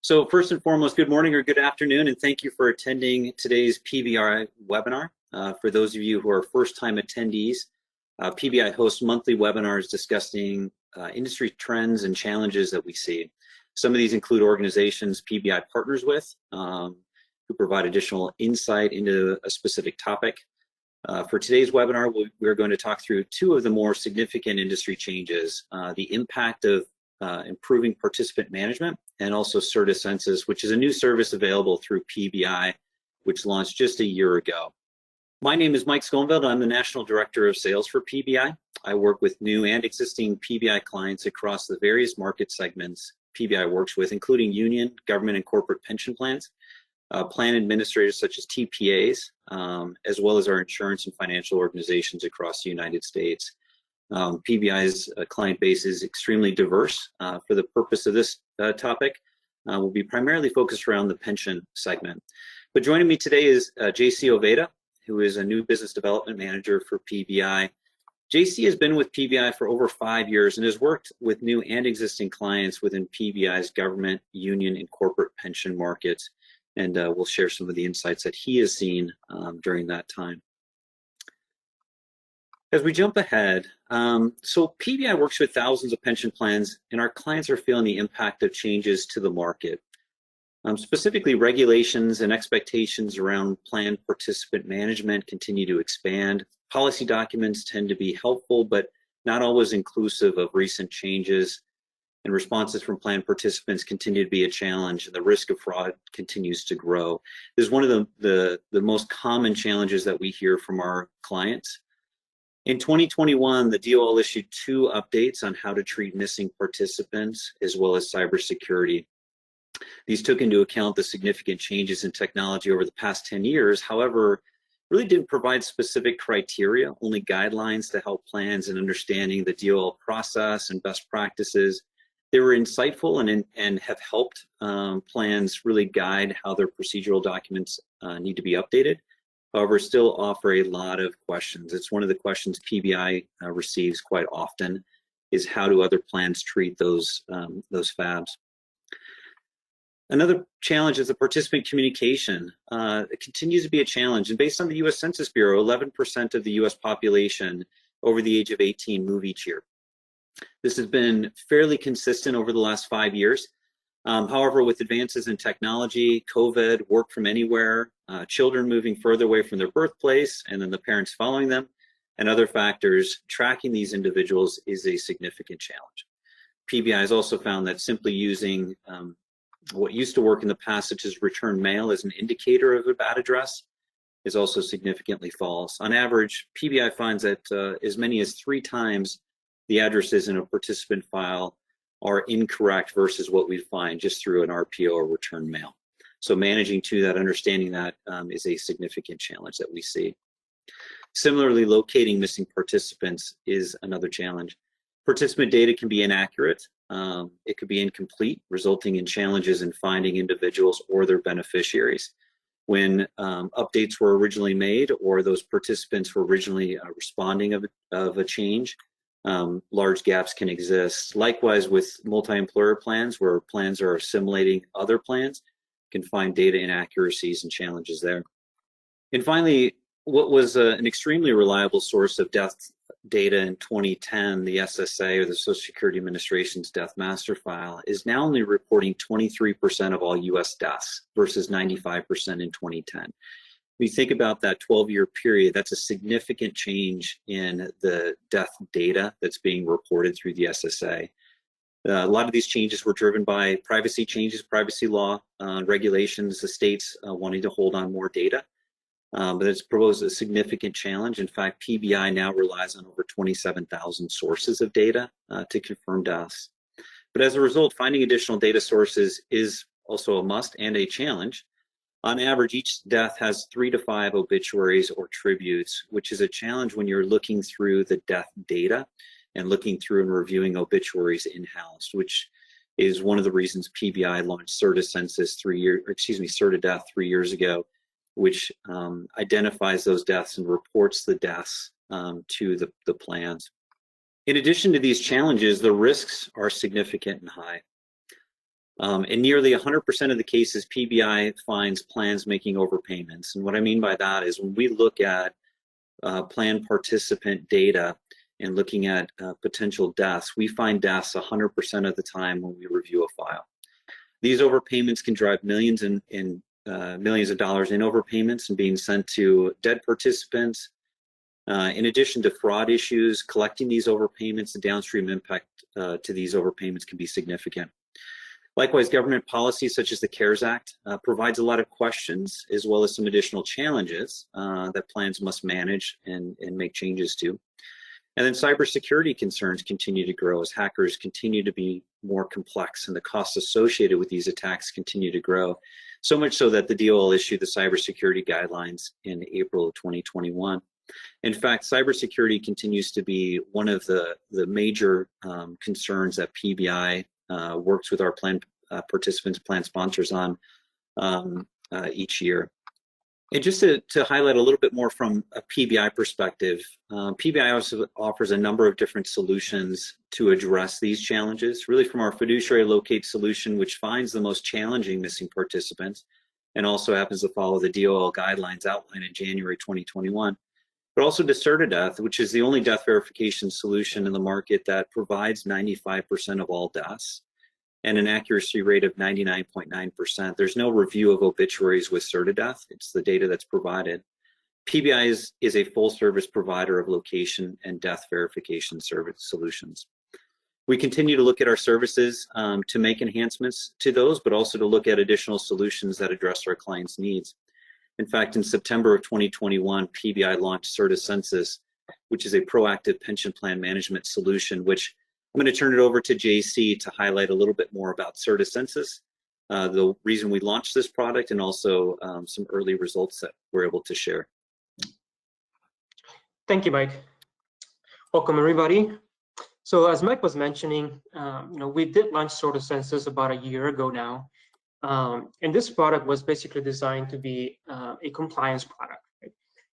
So first and foremost, good morning or good afternoon, and thank you for attending today's PBI webinar. For those of you who are first-time attendees, PBI hosts monthly webinars discussing industry trends and challenges that we see. Some of these include organizations PBI partners with, who provide additional insight into a specific topic. For today's webinar, we're going to talk through two of the more significant industry changes, the impact of improving participant management, and also CertiCensus, which is a new service available through PBI, which launched just a year ago. My name is Mike Schoonveld. I'm the National Director of Sales for PBI. I work with new and existing PBI clients across the various market segments PBI works with, including union, government, and corporate pension plans, plan administrators such as TPAs, as well as our insurance and financial organizations across the United States. PBI's client base is extremely diverse. For the purpose of this topic, we'll be primarily focused around the pension segment. But joining me today is JC Oviedo, who is a new business development manager for PBI. JC has been with PBI for over 5 years and has worked with new and existing clients within PBI's government, union, and corporate pension markets. And we'll share some of the insights that he has seen during that time. As we jump ahead, so PBI works with thousands of pension plans, and our clients are feeling the impact of changes to the market. Specifically, regulations and expectations around plan participant management continue to expand. Policy documents tend to be helpful, but not always inclusive of recent changes, and responses from plan participants continue to be a challenge, and the risk of fraud continues to grow. This is one of the most common challenges that we hear from our clients. In 2021, the DOL issued 2 updates on how to treat missing participants, as well as cybersecurity. These took into account the significant changes in technology over the past 10 years. However, really didn't provide specific criteria, only guidelines to help plans in understanding the DOL process and best practices. They were insightful and have helped plans really guide how their procedural documents need to be updated. However, still offer a lot of questions. It's one of the questions PBI receives quite often, is how do other plans treat those FABs? Another challenge is the participant communication. It continues to be a challenge, and based on the U.S. Census Bureau, 11% of the U.S. population over the age of 18 move each year. This has been fairly consistent over the last 5 years. However, with advances in technology, COVID, work from anywhere, children moving further away from their birthplace, and then the parents following them, and other factors, tracking these individuals is a significant challenge. PBI has also found that simply using what used to work in the past, such as return mail, as an indicator of a bad address, is also significantly false. On average, PBI finds that as many as 3 times the addresses in a participant file are incorrect versus what we find just through an RPO or return mail. So managing to that, understanding that is a significant challenge that we see. Similarly, locating missing participants is another challenge. Participant data can be inaccurate. It could be incomplete, resulting in challenges in finding individuals or their beneficiaries. When updates were originally made or those participants were originally responding of a change, large gaps can exist. Likewise, with multi-employer plans, where plans are assimilating other plans, can find data inaccuracies and challenges there. And finally, what was an extremely reliable source of death data in 2010, the SSA, or the Social Security Administration's Death Master File, is now only reporting 23% of all US deaths versus 95% in 2010. When you think about that 12-year period, that's a significant change in the death data that's being reported through the SSA. A lot of these changes were driven by privacy changes, privacy law, regulations, the states wanting to hold on more data. But it's posed a significant challenge. In fact, PBI now relies on over 27,000 sources of data to confirm deaths. But as a result, finding additional data sources is also a must and a challenge. On average, each death has 3 to 5 obituaries or tributes, which is a challenge when you're looking through the death data and looking through and reviewing obituaries in-house, which is one of the reasons PBI launched CertiCensus CertiDeath 3 years ago, which identifies those deaths and reports the deaths to the plans. In addition to these challenges, the risks are significant and high. In nearly 100% of the cases, PBI finds plans making overpayments. And what I mean by that is when we look at plan participant data and looking at potential deaths, we find deaths 100% of the time when we review a file. These overpayments can drive millions of dollars in overpayments and being sent to dead participants. In addition to fraud issues, collecting these overpayments, the downstream impact to these overpayments can be significant. Likewise, government policies such as the CARES Act provides a lot of questions as well as some additional challenges that plans must manage and make changes to. And then cybersecurity concerns continue to grow as hackers continue to be more complex and the costs associated with these attacks continue to grow. So much so that the DOL issued the cybersecurity guidelines in April of 2021. In fact, cybersecurity continues to be one of the major concerns that PBI works with our plan participants, plan sponsors on each year. And just to highlight a little bit more from a PBI perspective, PBI also offers a number of different solutions to address these challenges, really from our fiduciary locate solution, which finds the most challenging missing participants and also happens to follow the DOL guidelines outlined in January 2021, but also to CertiDeath, which is the only death verification solution in the market that provides 95% of all deaths and an accuracy rate of 99.9%. There's no review of obituaries with CertiDeath. It's the data that's provided. PBI is a full service provider of location and death verification service solutions. We continue to look at our services to make enhancements to those, but also to look at additional solutions that address our clients' needs. In fact, in September of 2021, PBI launched CertiCensus, which is a proactive pension plan management solution, which I'm going to turn it over to JC to highlight a little bit more about CertiCensus, the reason we launched this product, and also some early results that we're able to share. Thank you, Mike. Welcome, everybody. So as Mike was mentioning, we did launch CertiCensus about a year ago now. And this product was basically designed to be a compliance product. Right?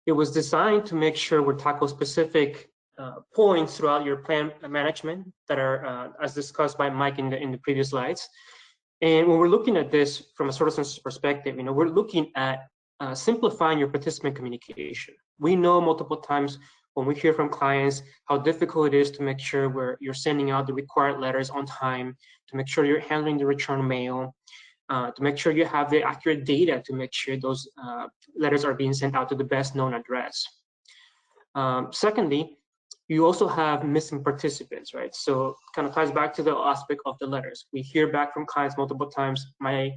It was designed to make sure we tackle specific points throughout your plan management that are, as discussed by Mike in the previous slides. And when we're looking at this from a CertiCensus perspective, we're looking at simplifying your participant communication. We know multiple times when we hear from clients how difficult it is to make sure you're sending out the required letters on time, to make sure you're handling the return mail, to make sure you have the accurate data to make sure those letters are being sent out to the best known address. Secondly, you also have missing participants, right? So it kind of ties back to the aspect of the letters. We hear back from clients multiple times, my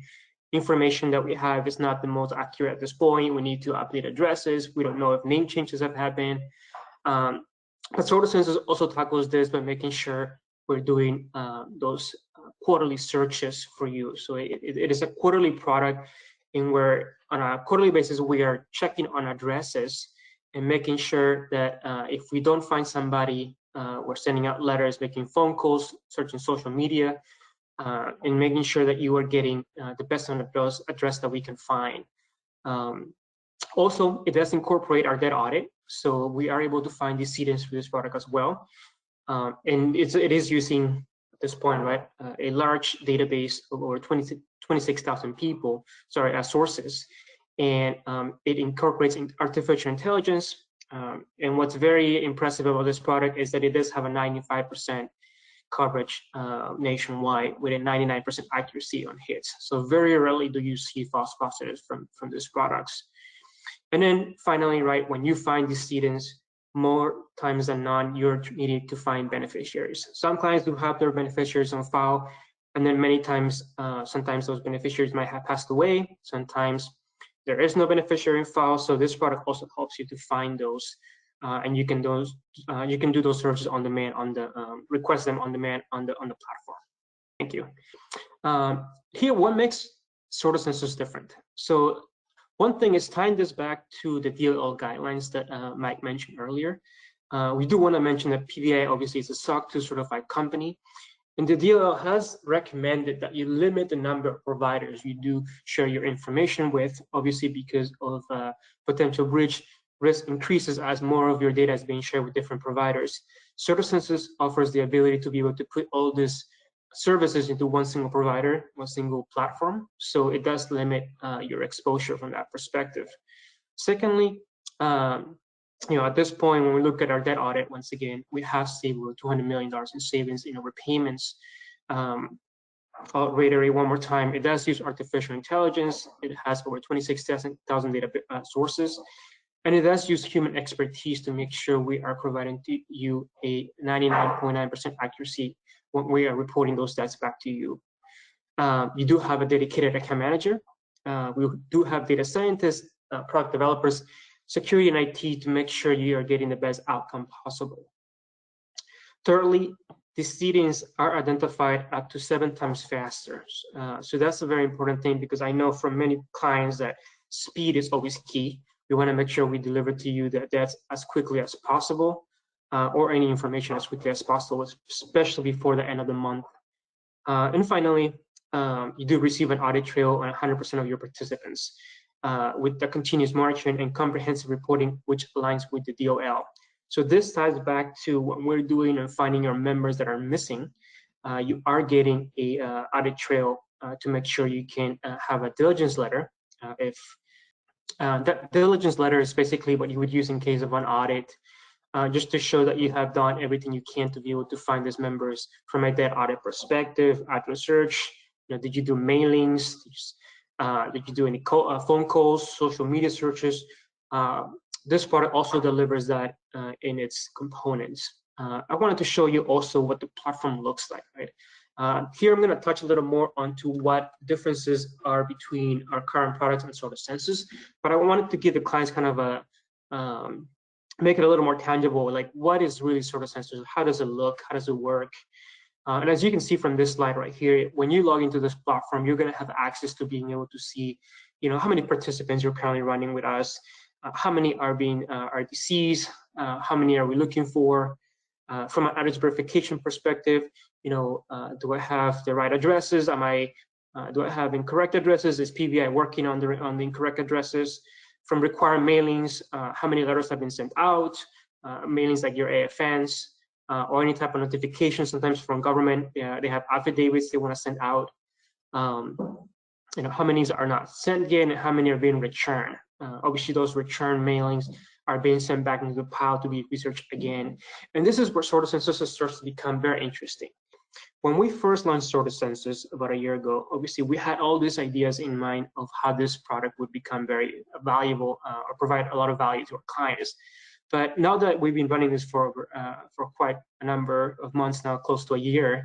information that we have is not the most accurate at this point. We need to update addresses. We don't know if name changes have happened. But CertiCensus also tackles this by making sure we're doing those quarterly searches for you. So it is a quarterly product in where on a quarterly basis, we are checking on addresses and making sure that if we don't find somebody, we're sending out letters, making phone calls, searching social media, and making sure that you are getting the best on address that we can find. Also, it does incorporate our debt audit, so we are able to find decedents for this product as well. And it is using, at this point, right, a large database of over 26,000 people, sources. And it incorporates artificial intelligence. And what's very impressive about this product is that it does have a 95% coverage nationwide with a 99% accuracy on hits. So very rarely do you see false positives from these products. And then finally, right, when you find decedents, more times than not, you're needing to find beneficiaries. Some clients do have their beneficiaries on file, and then many times, sometimes those beneficiaries might have passed away. Sometimes there is no beneficiary in file, so this product also helps you to find those, and you can do those searches on demand request them on demand on the platform. Thank you. Here, what makes CertiCensus different? So one thing is tying this back to the DOL guidelines that Mike mentioned earlier. We do want to mention that PBI obviously is a SOC 2 certified company. And the DOL has recommended that you limit the number of providers you do share your information with, obviously because of potential breach risk increases as more of your data is being shared with different providers. CertiCensus offers the ability to be able to put all this services into one single provider, one single platform. So it does limit your exposure from that perspective. Secondly, at this point, when we look at our debt audit, once again, we have saved over $200 million in savings in overpayments. I'll reiterate one more time, it does use artificial intelligence. It has over 26,000 data sources, and it does use human expertise to make sure we are providing to you a 99.9% accuracy when we are reporting those stats back to you. You do have a dedicated account manager. We do have data scientists, product developers, security and IT to make sure you are getting the best outcome possible. Thirdly, the seedings are identified up to 7 times faster. So that's a very important thing, because I know from many clients that speed is always key. We want to make sure we deliver to you that that's as quickly as possible, or any information as quickly as possible, especially before the end of the month. And finally, you do receive an audit trail on 100% of your participants, with the continuous monitoring and comprehensive reporting, which aligns with the DOL. So this ties back to what we're doing and finding our members that are missing. You are getting a audit trail to make sure you can have a diligence letter. If that diligence letter is basically what you would use in case of an audit, just to show that you have done everything you can to be able to find these members from a debt audit perspective, audit research. Did you do mailings? Did you do any phone calls, social media searches? This product also delivers that in its components. I wanted to show you also what the platform looks like, right? Here I'm going to touch a little more onto what differences are between our current products and CertiCensus, but I wanted to give the clients kind of a, make it a little more tangible, like what is really CertiCensus? How does it look? How does it work? And as you can see from this slide right here, when you log into this platform, you're going to have access to being able to see, how many participants you're currently running with us, how many are being RDCs, how many are we looking for. From an address verification perspective, do I have the right addresses? Do I have incorrect addresses? Is PBI working on the incorrect addresses? From required mailings, how many letters have been sent out? Mailings like your AFNs, or any type of notification. Sometimes from government, they have affidavits they want to send out. How many are not sent yet, and how many are being returned. Obviously, those return mailings are being sent back into the pile to be researched again. And this is where CertiCensus starts to become very interesting. When we first launched CertiCensus about a year ago, obviously we had all these ideas in mind of how this product would become very valuable, or provide a lot of value to our clients. But now that we've been running this for quite a number of months now, close to a year,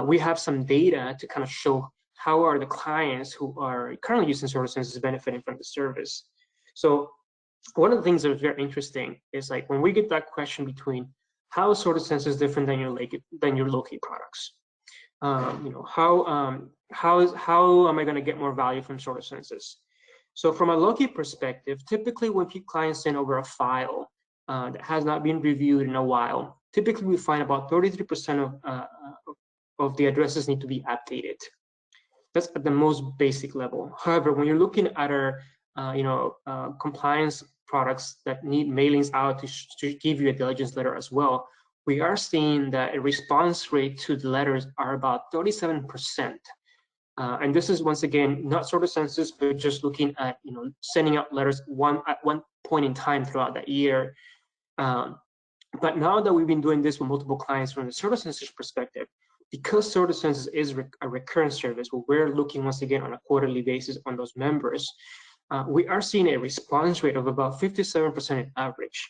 we have some data to kind of show how are the clients who are currently using CertiCensus benefiting from the service. So one of the things that is very interesting is, like, when we get that question between how is CertiCensus different than your locate products? How am I going to get more value from CertiCensus? So from a locate perspective, typically when clients send over a file that has not been reviewed in a while, typically we find about 33% of the addresses need to be updated. That's at the most basic level. However, when you're looking at our compliance products that need mailings out to give you a diligence letter as well, we are seeing that a response rate to the letters are about 37%. And this is, once again, not CertiCensus, but just looking at sending out letters at one point in time throughout that year. But now that we've been doing this with multiple clients from the CertiCensus perspective, because CertiCensus is a recurrent service, where we're looking once again on a quarterly basis on those members, we are seeing a response rate of about 57% in average.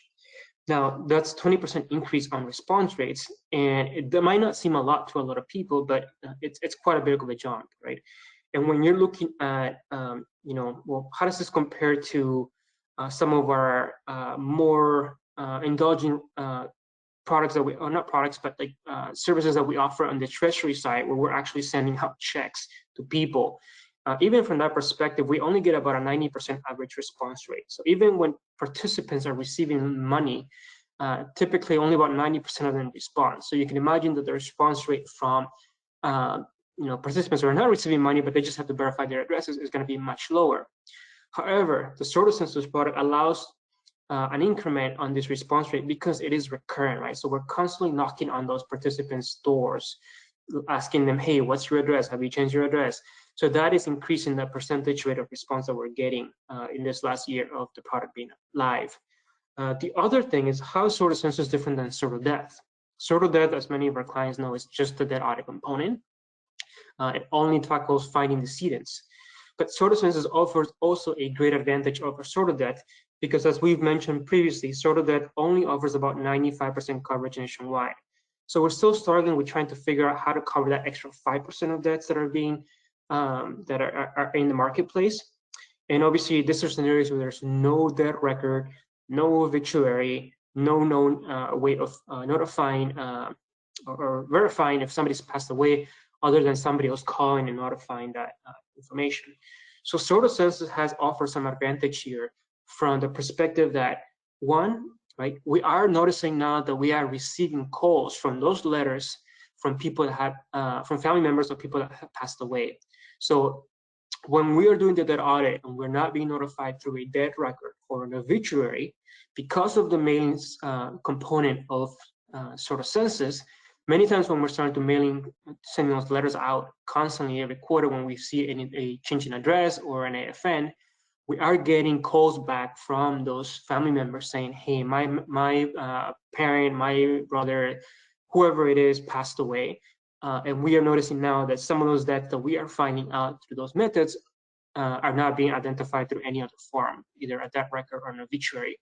Now, that's 20% increase on response rates, and that might not seem a lot to a lot of people, but it's quite a bit of a jump, right? And when you're looking at, well, how does this compare to some of our more indulgent products that we, or not products, but like services that we offer on the treasury side, where we're actually sending out checks to people. Even from that perspective, we only get about a 90% average response rate. So even when participants are receiving money, typically only about 90% of them respond. So you can imagine that the response rate from participants who are not receiving money, but they just have to verify their addresses, is going to be much lower. However, the CertiCensus product allows an increment on this response rate because it is recurrent, right? So we're constantly knocking on those participants' doors asking them, hey, what's your address? Have you changed your address? So that is increasing the percentage rate of response that we're getting in this last year of the product being live. The other thing is how CertiCensus is different than CertiDeath. CertiDeath, as many of our clients know, is just the debt audit component. It only tackles finding decedents. But CertiCensus offers also a great advantage over CertiDeath because, as we've mentioned previously, CertiDeath only offers about 95% coverage nationwide. So we're still struggling with trying to figure out how to cover that extra 5% of debts that are being that are in the marketplace. And obviously, these are scenarios where there's no debt record, no obituary, no known way of notifying or verifying if somebody's passed away, other than somebody else calling and notifying that information. So CertiCensus has offered some advantage here from the perspective that, one, right, we are noticing now that we are receiving calls from those letters from people that have, from family members of people that have passed away. So when we are doing the debt audit and we're not being notified through a debt record or an obituary, because of the mailing component of CertiCensus, many times when we're starting to sending those letters out constantly every quarter when we see a change in address or an AFN, we are getting calls back from those family members saying, hey, my parent, my brother, whoever it is passed away. And we are noticing now that some of those debts that we are finding out through those methods are not being identified through any other form, either a debt record or an obituary.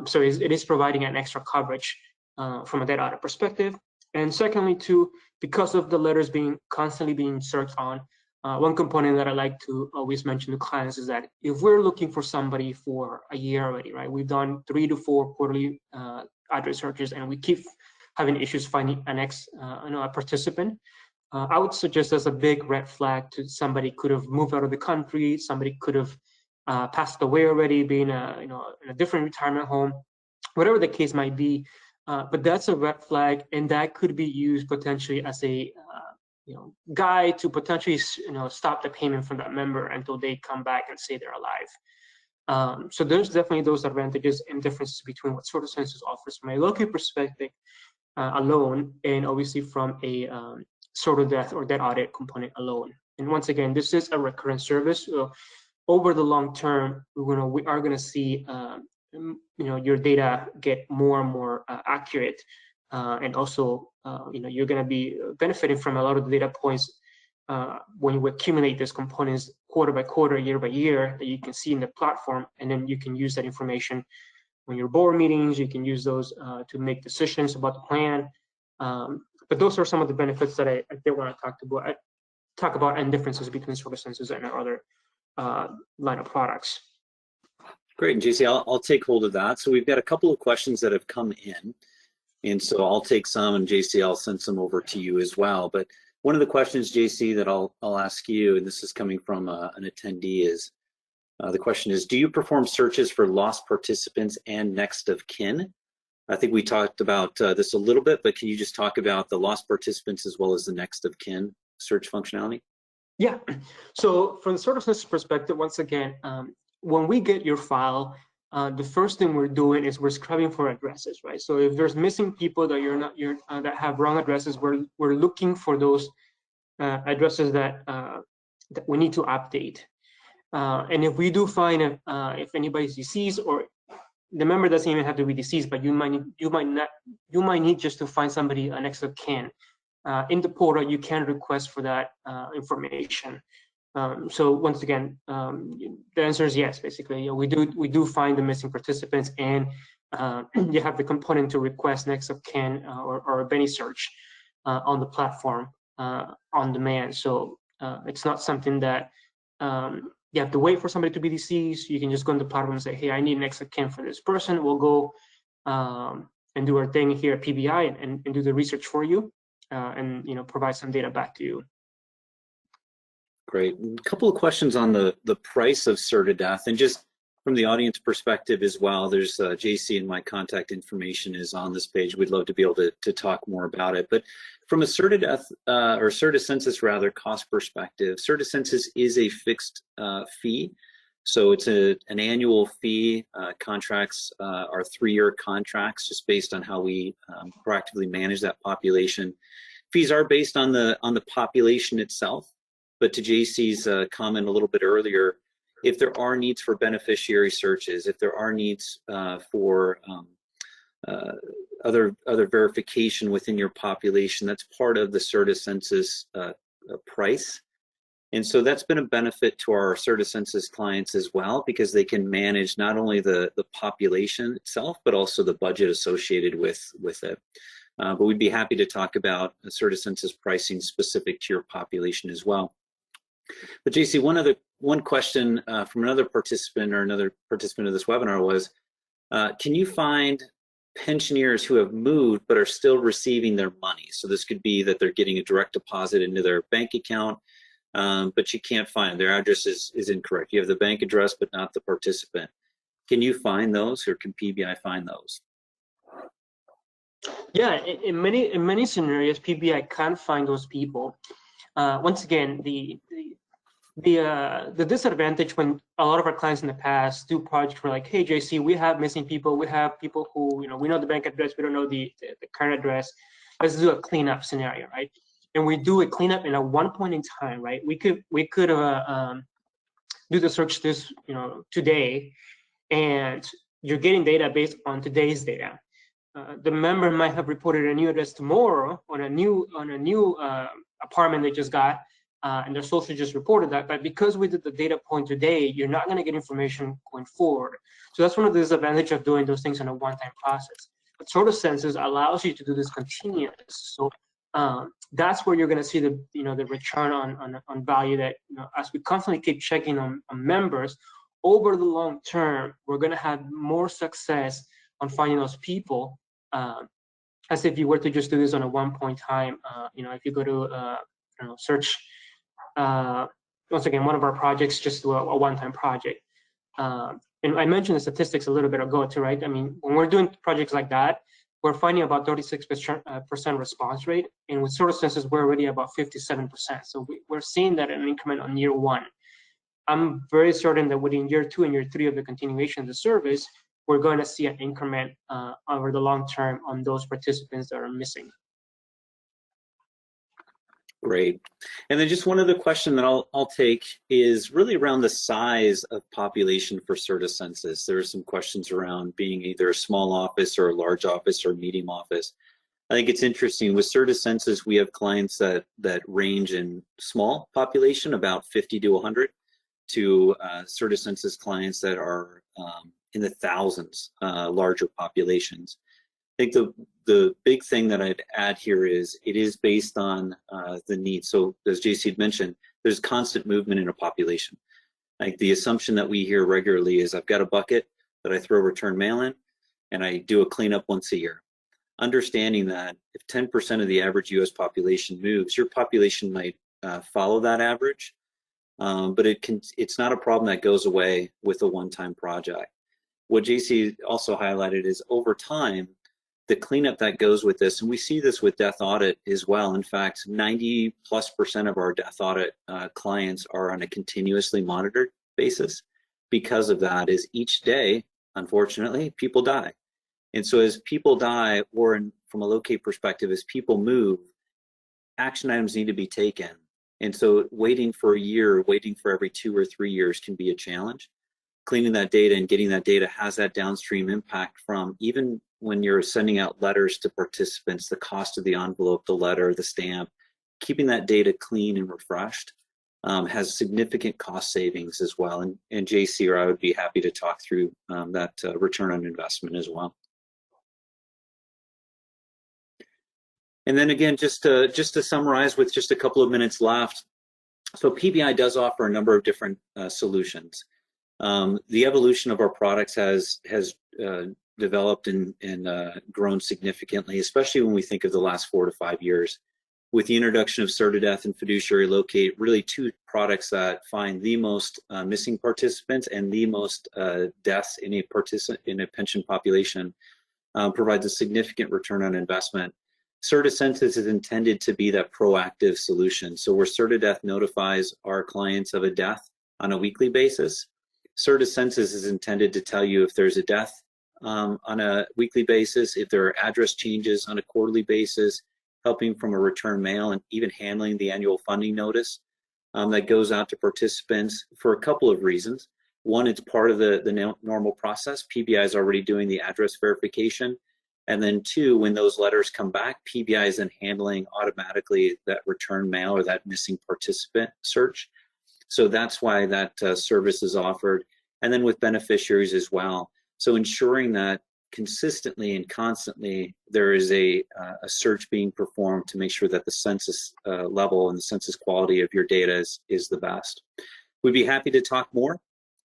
So it is providing an extra coverage from a debt audit perspective. And secondly, too, because of the letters constantly being searched on, one component that I like to always mention to clients is that if we're looking for somebody for a year already, right? We've done 3 to 4 quarterly address searches, and we keep having issues finding a participant. I would suggest that's a big red flag to somebody could have moved out of the country, somebody could have passed away already, being in a different retirement home, whatever the case might be. But that's a red flag, and that could be used potentially as a guide to potentially stop the payment from that member until they come back and say they're alive. So there's definitely those advantages and differences between what CertiCensus offers from a local perspective alone, and obviously from a CertiDeath or debt audit component alone. And once again, this is a recurrent service. So over the long term, we are going to see your data get more and more accurate, and also you're going to be benefiting from a lot of the data points when you accumulate these components quarter by quarter, year by year, that you can see in the platform, and then you can use that information when your board meetings. You can use those to make decisions about the plan. But those are some of the benefits that I did want to talk about and differences between CertiCensus and our other line of products. Great, and JC, I'll take hold of that. So we've got a couple of questions that have come in, and so I'll take some, and JC, I'll send some over to you as well. But one of the questions, JC, that I'll ask you, and this is coming from an attendee, is the question is, do you perform searches for lost participants and next of kin? I think we talked about this a little bit, but can you just talk about the lost participants as well as the next of kin search functionality? Yeah, so from the CertiCensus perspective, once again, when we get your file, the first thing we're doing is we're scrubbing for addresses, right? So if there's missing people that that have wrong addresses, we're looking for those addresses that we need to update. And if we do find if anybody's deceased, or the member doesn't even have to be deceased, but you might need just to find somebody next of kin in the portal, you can request for that information. So once again, the answer is yes. Basically, we do find the missing participants, and you have the component to request next of kin or a Benny search on the platform on demand. So it's not something that you have to wait for somebody to be deceased. You can just go on the platform and say, hey, I need next of kin for this person. We'll go and do our thing here at PBI and do the research for you, and provide some data back to you. Great. A couple of questions on the price of CertiDeath, and just from the audience perspective as well. There's JC, and my contact information is on this page. We'd love to be able to talk more about it. But from a CertiDeath or CertiCensus rather cost perspective, CertiCensus is a fixed fee. So it's an annual fee. Contracts are 3-year contracts, just based on how we proactively manage that population. Fees are based on the population itself, but to JC's comment a little bit earlier, if there are needs for beneficiary searches, if there are needs for other verification within your population, that's part of the CertiCensus price. And so that's been a benefit to our CertiCensus clients as well, because they can manage not only the population itself, but also the budget associated with it. But we'd be happy to talk about CertiCensus pricing specific to your population as well. But JC, one question from another participant of this webinar was, can you find pensioners who have moved but are still receiving their money? So this could be that they're getting a direct deposit into their bank account, but you can't find them. Their address is incorrect. You have the bank address, but not the participant. Can you find those, or can PBI find those? Yeah, in many scenarios, PBI can find those people. Once again, the disadvantage when a lot of our clients in the past do projects were like, hey JC, we have missing people, we have people who, we know the bank address, we don't know the current address. Let's do a cleanup scenario, right? And we do a cleanup in a one point in time, right? We could do the search this today, and you're getting data based on today's data. The member might have reported a new address tomorrow on a new apartment they just got, and their social just reported that. But because we did the data point today, you're not going to get information going forward. So that's one of the disadvantages of doing those things in a one-time process. But CertiCensus allows you to do this continuous. So that's where you're going to see the the return on value that as we constantly keep checking on members over the long term, we're going to have more success on finding those people. As if you were to just do this on a one-point time, if you go to search, once again, one of our projects, just do a one-time project. And I mentioned the statistics a little bit ago too, right? I mean, when we're doing projects like that, we're finding about 36% response rate, and with CertiCensus, we're already about 57%. So we're seeing that an increment on year one. I'm very certain that within year 2 and year 3 of the continuation of the service, we're going to see an increment over the long term on those participants that are missing. Great. And then just one other question that I'll take is really around the size of population for CertiCensus. There are some questions around being either a small office or a large office or medium office. I think it's interesting with CertiCensus, we have clients that range in small population, about 50 to 100, to CertiCensus clients that are in the thousands, larger populations. I think the big thing that I'd add here is it is based on the need. So as JC had mentioned, there's constant movement in a population. Like the assumption that we hear regularly is I've got a bucket that I throw return mail in, and I do a cleanup once a year. Understanding that if 10% of the average US population moves, your population might follow that average, but it's not a problem that goes away with a one-time project. What JC also highlighted is over time, the cleanup that goes with this, and we see this with death audit as well. In fact, 90+% of our death audit clients are on a continuously monitored basis. Because of that is each day, unfortunately, people die. And so as people die, or from a locate perspective, as people move, action items need to be taken. And so waiting for a year, waiting for every 2 or 3 years can be a challenge. Cleaning that data and getting that data has that downstream impact from even when you're sending out letters to participants, the cost of the envelope, the letter, the stamp, keeping that data clean and refreshed has significant cost savings as well. And JC or I would be happy to talk through that return on investment as well. And then again, just to summarize with just a couple of minutes left, so PBI does offer a number of different solutions. The evolution of our products has developed and grown significantly, especially when we think of the last 4 to 5 years. With the introduction of CertiDeath and Fiduciary Locate, really 2 products that find the most missing participants and the most deaths in a pension population, provides a significant return on investment. CertiCensus is intended to be that proactive solution. So where CertiDeath notifies our clients of a death on a weekly basis, CertiCensus is intended to tell you if there's a death on a weekly basis, if there are address changes on a quarterly basis, helping from a return mail, and even handling the annual funding notice that goes out to participants for a couple of reasons. One, it's part of the normal process. PBI is already doing the address verification. And then two, when those letters come back, PBI is then handling automatically that return mail or that missing participant search. So that's why that service is offered. And then with beneficiaries as well. So ensuring that consistently and constantly there is a search being performed to make sure that the census level and the census quality of your data is the best. We'd be happy to talk more.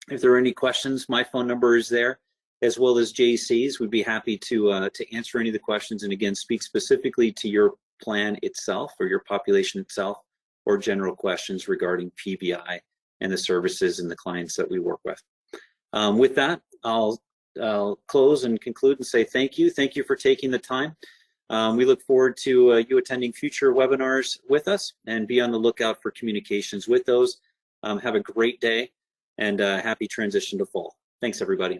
If there are any questions, my phone number is there, as well as JC's. We'd be happy to answer any of the questions, and again, speak specifically to your plan itself or your population itself, or general questions regarding PBI and the services and the clients that we work with. With that, I'll close and conclude and say thank you. Thank you for taking the time. We look forward to you attending future webinars with us, and be on the lookout for communications with those. Have a great day, and happy transition to fall. Thanks, everybody.